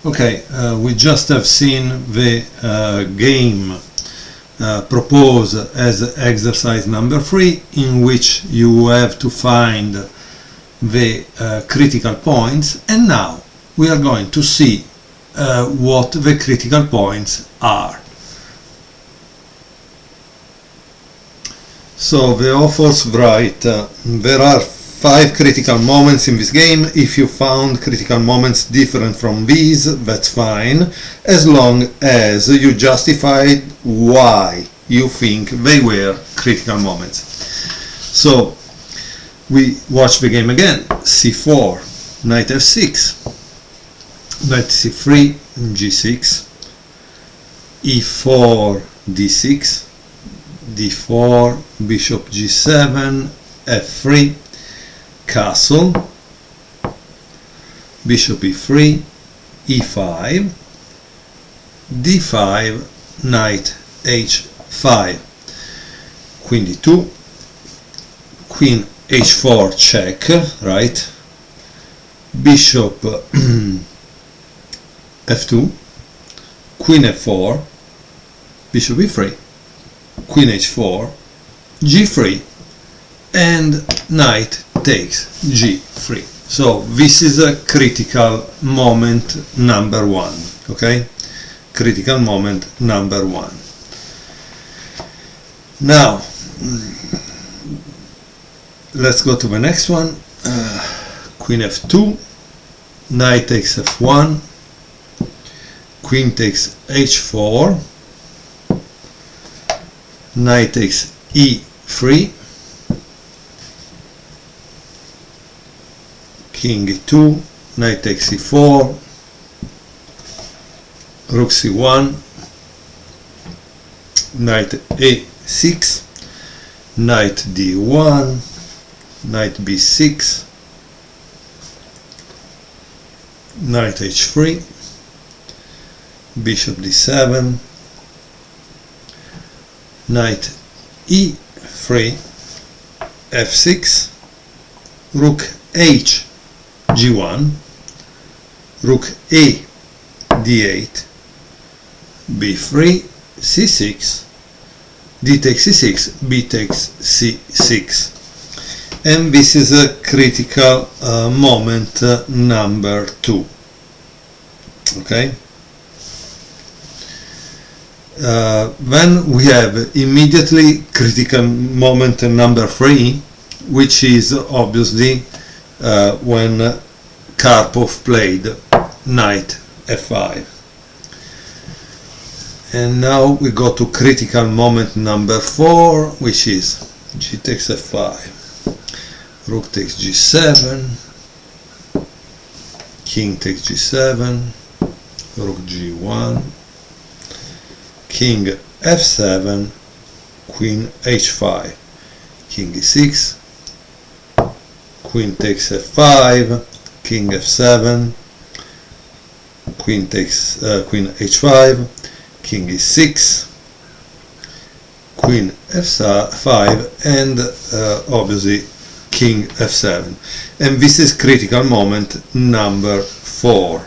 Okay, we just have seen the game proposed as exercise number 3, in which you have to find the critical points, and now we are going to see what the critical points are. So the authors write, there are 5 critical moments in this game. If you found critical moments different from these, that's fine, as long as you justified why you think they were critical moments. So we watch the game again. c4, knight f6, knight c3, g6, e4, d6, d4, bishop g7, f3, castle, bishop e3, e5, d5, knight h5, queen d2, queen h4 check, right, bishop f2, queen f4, bishop e3, queen h4, g3, and knight takes g3. So this is a critical moment number 1. Okay, critical moment number 1. Now let's go to the next one. Queen f2, knight takes f1, queen takes h4, knight takes e3, king e2, knight takes e4, rook c1, knight a6, knight d1, knight b6, knight h3, bishop d7, knight e3, f6, rook h g1, rook a d8, b3, c6, d takes c6, b takes c6, and this is a critical moment number 2. Okay, then we have immediately critical moment number 3, which is obviously when Karpov played knight f5. And now we go to critical moment number 4, which is g takes f5, rook takes g7, king takes g7, rook g1, king f7, queen h5, king e6, queen takes f5, king f7, queen takes queen h5, king e6, queen f5, and obviously king f7. And this is critical moment number 4,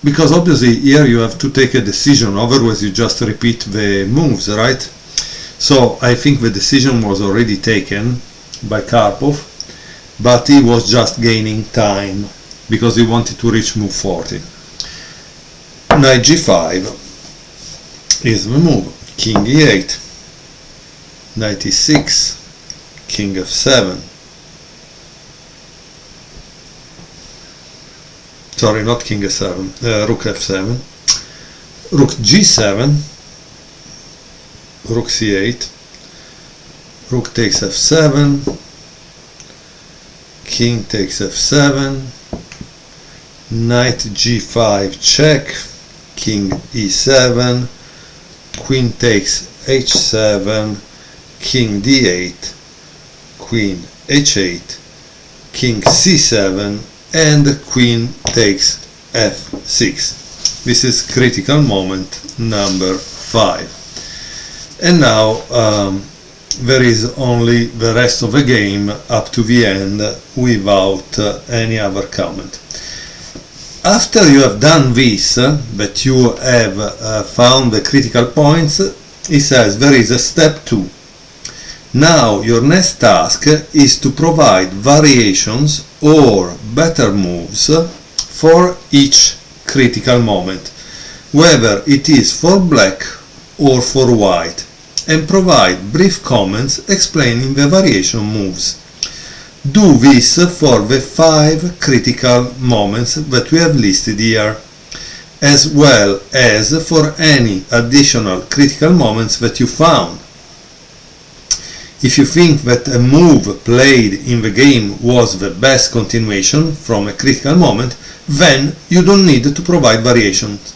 because obviously here you have to take a decision, otherwise you just repeat the moves, right? So I think the decision was already taken by Karpov, but he was just gaining time because he wanted to reach move 40. Knight g5 is the move. King e8, knight e6, king f7, sorry, not king f7, rook f7, rook g7, rook c8, rook takes f7, king takes f7, knight g5 check, king e7, queen takes h7, king d8, queen h8, king c7, and queen takes f6. This is critical moment number 5. And now there is only the rest of the game up to the end without any other comment. After you have done this, that you have found the critical points, it says there is a step 2. Now your next task is to provide variations or better moves for each critical moment, whether it is for black or for white, and provide brief comments explaining the variation moves. Do this for the 5 critical moments that we have listed here, as well as for any additional critical moments that you found. If you think that a move played in the game was the best continuation from a critical moment, then you don't need to provide variations.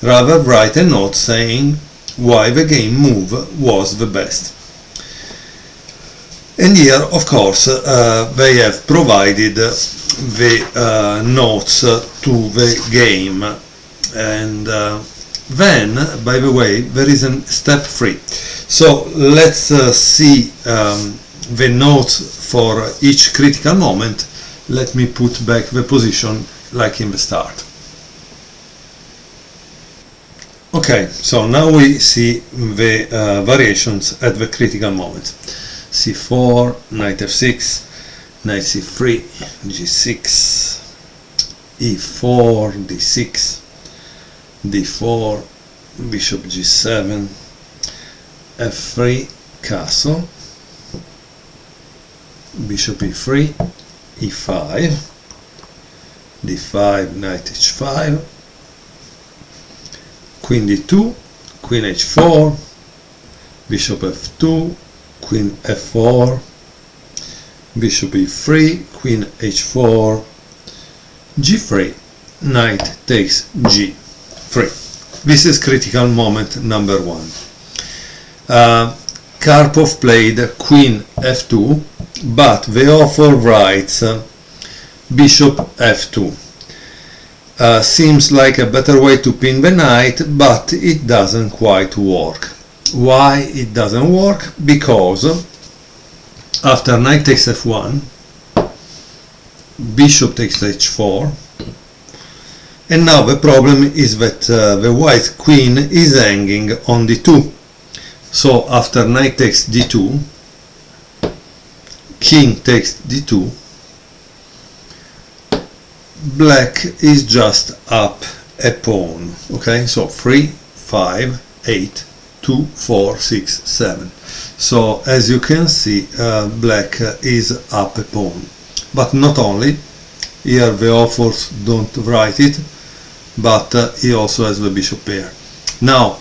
Rather, write a note saying why the game move was the best. And here, of course, they have provided the notes to the game. And then, by the way, there is a step 3. So let's see the notes for each critical moment. Let me put back the position like in the start. Okay, so now we see the variations at the critical moments. c4, knight f6, knight c3, g6, e4, d6, d4, bishop g7, f3, castle, bishop e3, e5, d5, knight h5, queen d2, queen h4, bishop f2, queen f4, bishop e3, queen h4, g3, knight takes g3. This is critical moment number 1. Karpov played queen f2, but the author writes bishop f2. Seems like a better way to pin the knight, but it doesn't quite work. Why it doesn't work? Because after knight takes f1, bishop takes h4, and now the problem is that the white queen is hanging on d2. So after knight takes d2, king takes d2, black is just up a pawn. Okay, so 3, 5, 8, 2, 4, 6, 7. So as you can see, black is up a pawn. But not only, here the authors don't write it, but he also has the bishop pair. Now,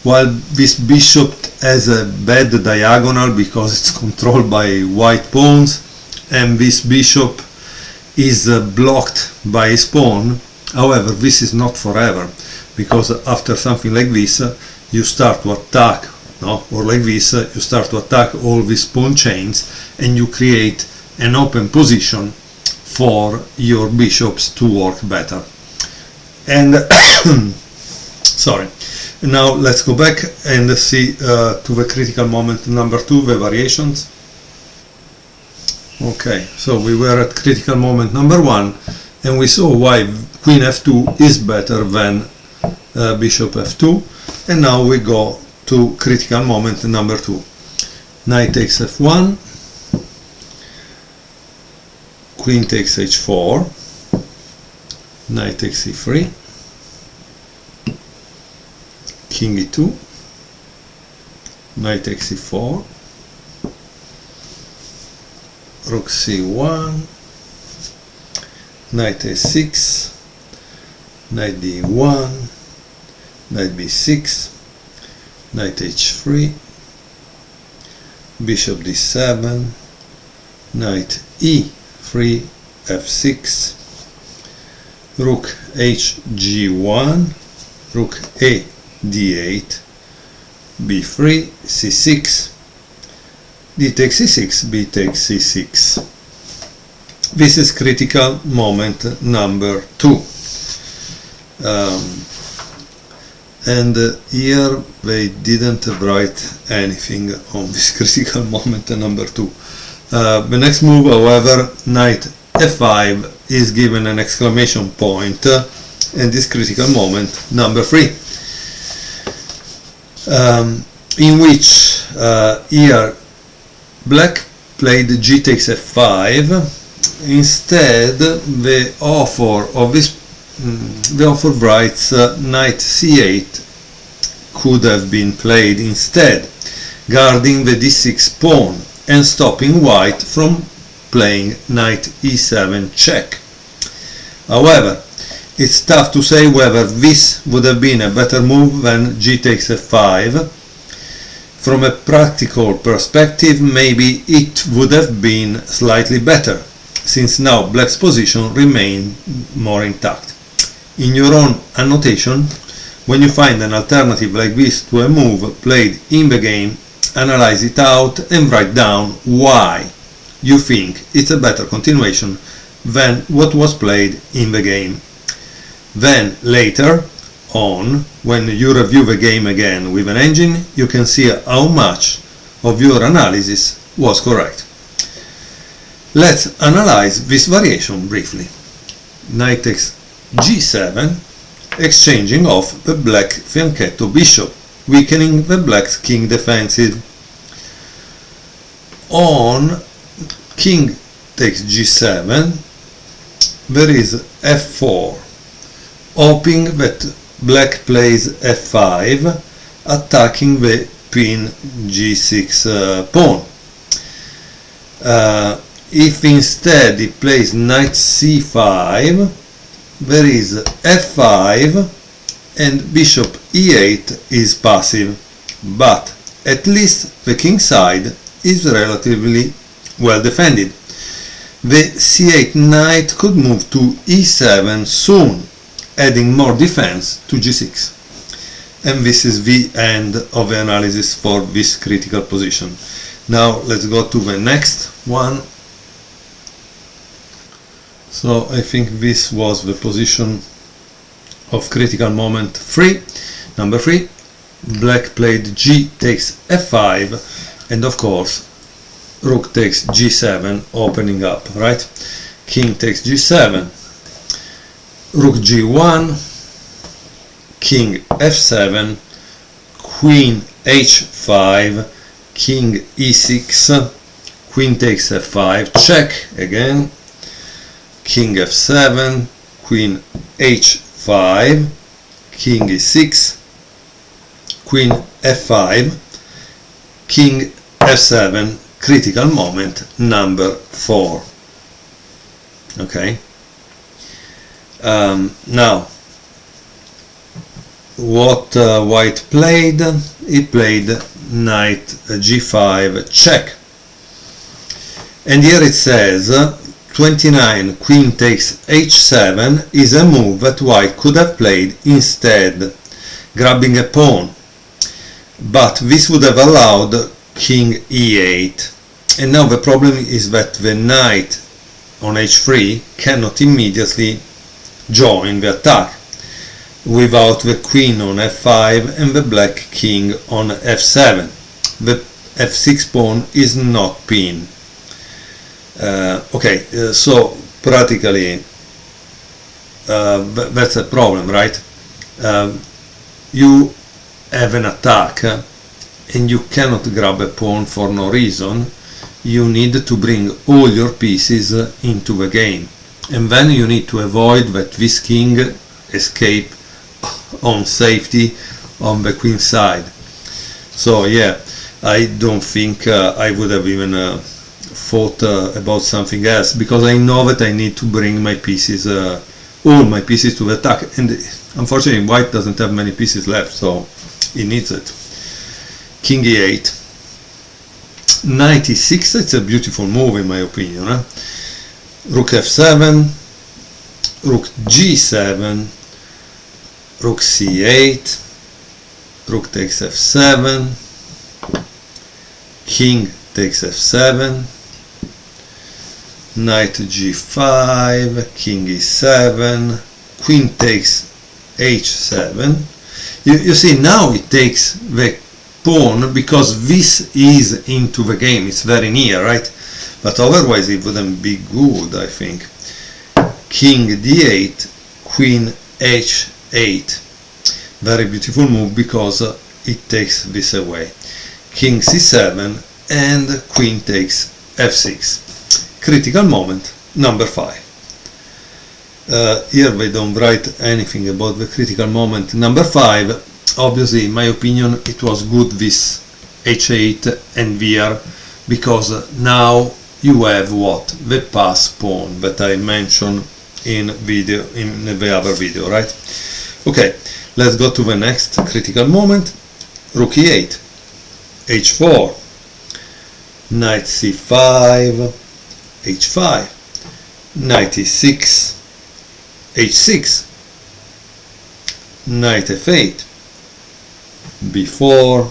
while this bishop has a bad diagonal because it's controlled by white pawns, and this bishop is blocked by his pawn, however, this is not forever, because after something like this, you start to attack, no? Or like this, you start to attack all these pawn chains, and you create an open position for your bishops to work better. And sorry. Now let's go back and see to the critical moment number 2, the variations. Okay, so we were at critical moment number 1, and we saw why queen f2 is better than bishop f2, and now we go to critical moment number 2. Knight takes f1, queen takes h4, knight takes e3, king e2, knight takes e4, rook c1, knight a6, knight d1, knight b6, knight h3, bishop d7, knight e3, f6, rook hg1, rook a d8, b3, c6, d takes c6, b takes c6. This is critical moment number 2. And here they didn't write anything on this critical moment number 2. The next move, however, knight f5 is given an exclamation point, and this critical moment number 3, in which here black played g takes f5. Instead, the author writes knight c8 could have been played instead, guarding the d6 pawn and stopping white from playing knight e7 check. However, it's tough to say whether this would have been a better move than g takes f5. From a practical perspective, maybe it would have been slightly better, since now black's position remained more intact. In your own annotation, when you find an alternative like this to a move played in the game, analyze it out and write down why you think it's a better continuation than what was played in the game. Then later on, when you review the game again with an engine, you can see how much of your analysis was correct. Let's analyze this variation briefly. Knight takes g7, exchanging off the black fianchetto bishop, weakening the black's king defensive. On king takes g7, there is f4, hoping that black plays f5, attacking the pin g6 pawn. If instead he plays knight c5, there is f5 and bishop e8 is passive, but at least the king side is relatively well defended. The c8 knight could move to e7 soon, adding more defense to g6. And this is the end of the analysis for this critical position. Now let's go to the next one. So I think this was the position of critical moment 3. Number 3, black played g takes f5, and of course rook takes g7, opening up, right? King takes g7, rook g1, king f7, queen h5, king e6, queen takes f5, check again, king f7, queen h5, king e6, queen f5, king f7, critical moment number 4. Okay. Now, what white played? He played knight g5 check, and here it says 29 queen takes h7 is a move that white could have played instead, grabbing a pawn, but this would have allowed king e8. And now the problem is that the knight on h3 cannot immediately join the attack without the queen on f5 and the black king on f7. The f6 pawn is not pinned. So practically that's a problem, right? You have an attack and you cannot grab a pawn for no reason. You need to bring all your pieces into the game, and then you need to avoid that this king escape on safety on the queen side. So yeah, I don't think I would have even thought about something else, because I know that I need to bring my pieces, all my pieces to the attack, and unfortunately white doesn't have many pieces left, so he needs it. King e8, knight e6, it's a beautiful move in my opinion. Rook f7, rook g7, rook c8, rook takes f7, king takes f7, knight g5, king e7, queen takes h7. You see, now it takes the pawn because this is into the game, it's very near, right? But otherwise it wouldn't be good, I think. king d8, queen h8. Very beautiful move because it takes this away. King c7 and queen takes f6. Critical moment number 5. Here they don't write anything about the critical moment number 5. Obviously, in my opinion, it was good this h8 and here, because now you have what? The pass pawn that I mentioned in the other video, right? Okay, let's go to the next critical moment. Rook e8, h4, knight c5, h5, knight e6, h6, knight f8, b4,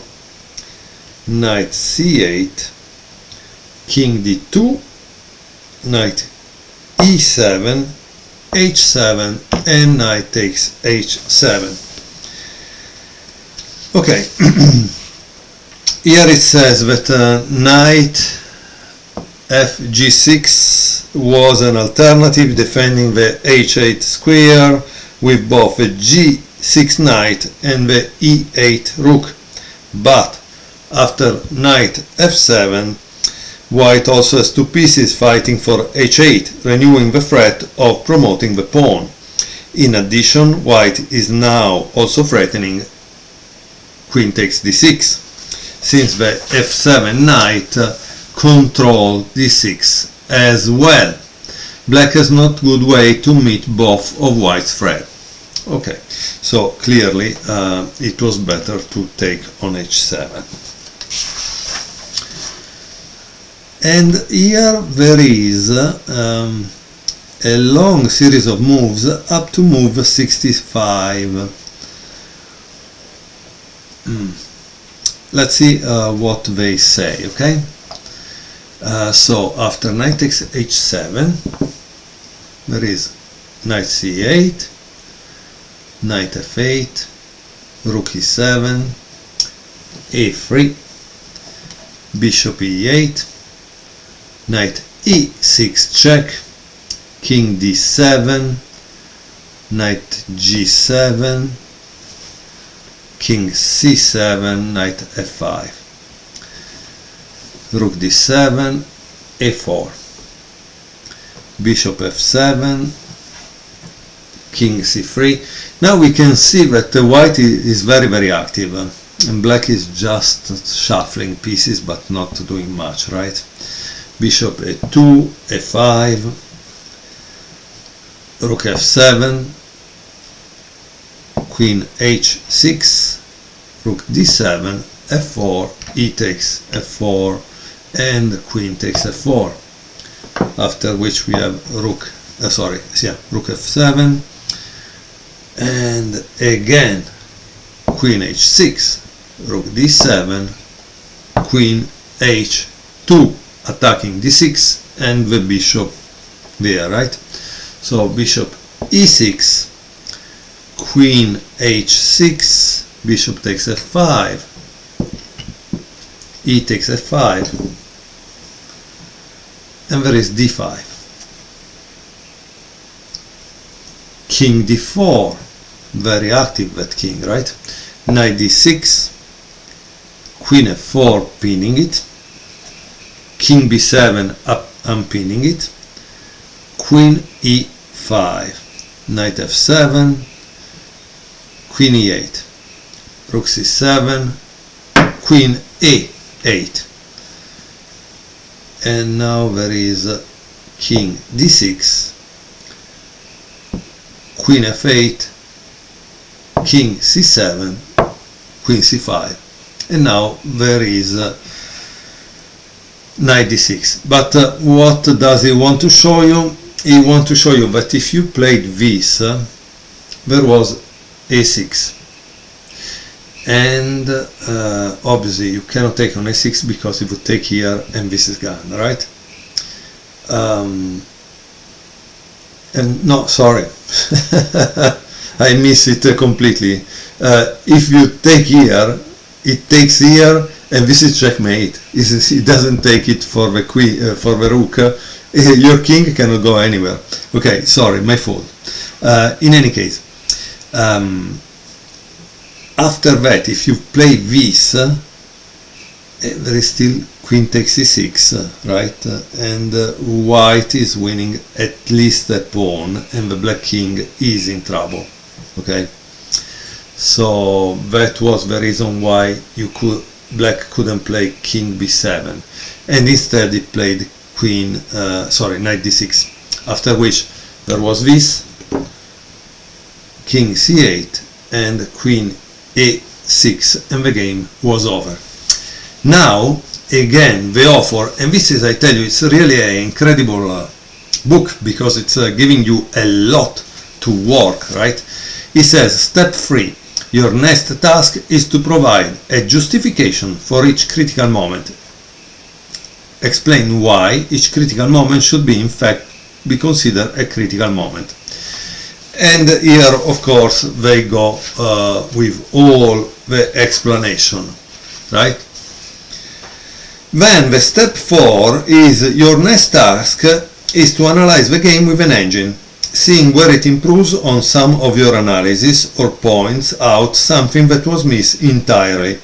knight c8, king d2, knight e7, h7, and knight takes h7. Okay, here it says that knight fg6 was an alternative defending the h8 square with both the g6 knight and the e8 rook, but after knight f7, white also has two pieces fighting for h8, renewing the threat of promoting the pawn. In addition, white is now also threatening queen takes d6, since the f7 knight control d6 as well. Black has not good way to meet both of white's threat. Okay, so clearly it was better to take on h7. And here there is a long series of moves up to move 65. Let's see what they say, okay? So after knight takes h7, there is knight c8, knight f8, rook e7, a3, bishop e8, knight e6 check, king d7, knight g7, king c7, knight f5, rook d7, a4, bishop f7, king c3. Now we can see that the white is very active, and black is just shuffling pieces but not doing much, right? Bishop a2, a5, rook f7, queen h6, rook d7, f4, e takes f4, and queen takes f4. After which we have rook f7, and again queen h6, rook d7, queen h2, attacking d6 and the bishop there, right? So bishop e6, queen h6, bishop takes f5, e takes f5, and there is d5, king d4, very active that king, right? Knight d6, queen f4 pinning it, king b7 up unpinning it, queen e5, knight f7, queen e8, rook c7, queen a8, and now there is king d6, queen f8, king c7, queen c5, and now there is knight d6. But what does he want to show you? He wants to show you that if you played this, there was a6, and obviously you cannot take on a6 because it would take here and this is gone, right? And no, sorry, I miss it completely. If you take here, it takes here, and this is checkmate. It doesn't take it for the queen, for the rook, Your king cannot go anywhere. Okay, sorry, my fault. In any case, after that, if you play this, there is still queen takes e6, right? And white is winning at least a pawn, and the black king is in trouble. Okay, so that was the reason why black couldn't play king b7, and instead he played knight d6. After which there was this, king c8 and queen a6, and the game was over. Now again the author, and this is, I tell you, it's really an incredible book, because it's giving you a lot to work, right? He says, step 3, your next task is to provide a justification for each critical moment. Explain why each critical moment should be in fact be considered a critical moment. And here of course they go with all the explanation, right? Then the step 4 is your next task is to analyze the game with an engine, seeing where it improves on some of your analysis or points out something that was missed entirely.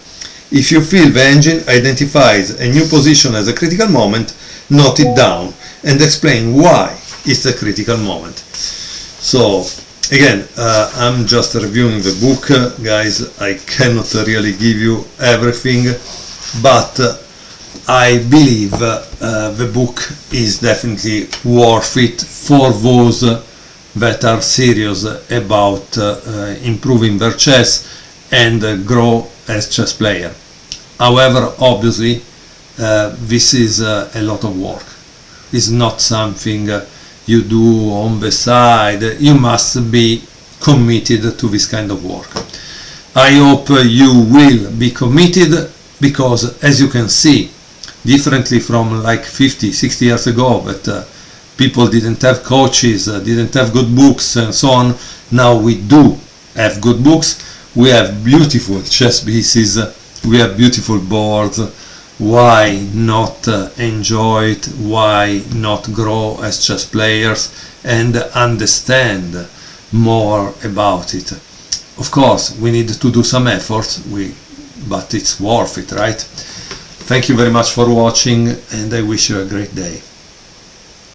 If you feel the engine identifies a new position as a critical moment, note it down and explain why it's a critical moment. So again, I'm just reviewing the book, guys. I cannot really give you everything, but I believe the book is definitely worth it for those that are serious about improving their chess and grow as chess player. However, obviously this is a lot of work. It's not something you do on the side. You must be committed to this kind of work. I hope you will be committed, because as you can see, differently from like 50-60 years ago, that people didn't have coaches, didn't have good books and so on. Now we do have good books. We have beautiful chess pieces, we have beautiful boards. Why not enjoy it? Why not grow as chess players and understand more about it? Of course, we need to do some efforts, but it's worth it, right? Thank you very much for watching, and I wish you a great day.